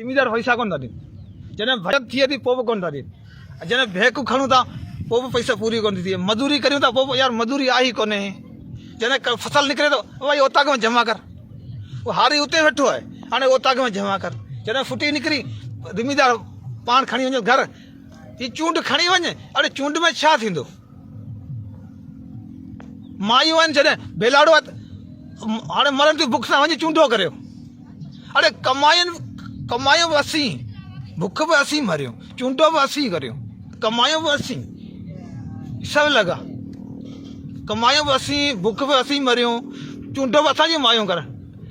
ज़िमीदार पैसा कोन था ॾियनि, जॾहिं बचत थिए थी पोइ बि कोन था ॾियनि, जॾहिं भेक खणूं था पोइ बि पैसा पूरी कोन थी थिए, मज़दूरी करियूं था पोइ यार मज़दूरी आहे ई कोन्हे, जॾहिं फसल निकिरे थो भाई ओताक में जमा कर, वो हारी उते वेठो आहे हाणे ओताक में जमा कर, जॾहिं फुटी निकिरी ज़िमीदार पाण खणी वञे घर, ही चूंड खणी वञे, अड़े चूंड में छा थींदो, मायूं आहिनि जॾहिं बेलाड़ो आहे हाणे मरनि थियूं बुख सां, वञी चूंडो करियो, अड़े कमायूं बि असीं, बुख बि असीं मरियूं, चूंडो बि असीं करियूं, कमायूं बि असीं, सभु लॻा, कमायूं बि असीं, बुख बि असीं मरियूं, चूंडो बि असांजी मायूं कर,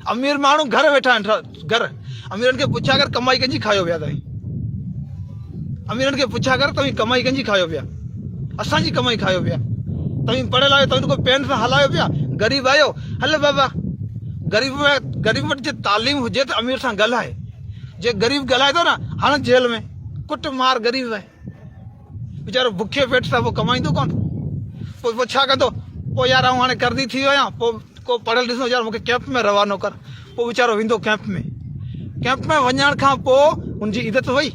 अमीर माण्हू घर वेठा आहिनि, घर अमीरनि खे पुछा कर कमाई कंहिंजी खायो पिया तव्हीं, अमीरनि खे पुछा कर तव्हीं कमाई कंहिंजी खायो पिया, असांजी कमाई खायो पिया, तव्हीं पढ़ियल आहियो तव्हीं को पेन सां हलायो पिया, ग़रीब आहियो हल बाबा, ग़रीब वटि जे तालीम हुजे त अमीर सां ॻाल्हाए, जे ग़रीब ॻाल्हाए थो न हाणे जेल में कुट मार ग़रीब आहे, वीचारो बुखे पेट सां पोइ कमाईंदो कोन, पोइ छा कंदो, पोइ यार आउं हाणे कर्ज़ी थी वियो आहियां, पोइ को पढ़ियल ॾिसो यार मूंखे कैंप में रवानो कर, पोइ वीचारो वेंदो कैंप में वञण खां पोइ हुनजी इज़त वई,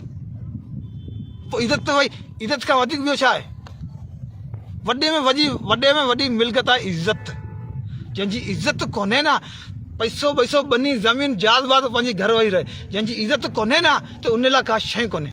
पोइ इज़त खां वधीक ॿियो छा आहे, वॾे में वॾी मिल्कियत आहे इज़त, जंहिंजी इज़त कोन्हे न, पैसो बनी ज़मीन जाल बात पंहिंजी घर वेही रहे, जंहिंजी इज़त कोन्हे न त उन लाइ का शइ कोन्हे।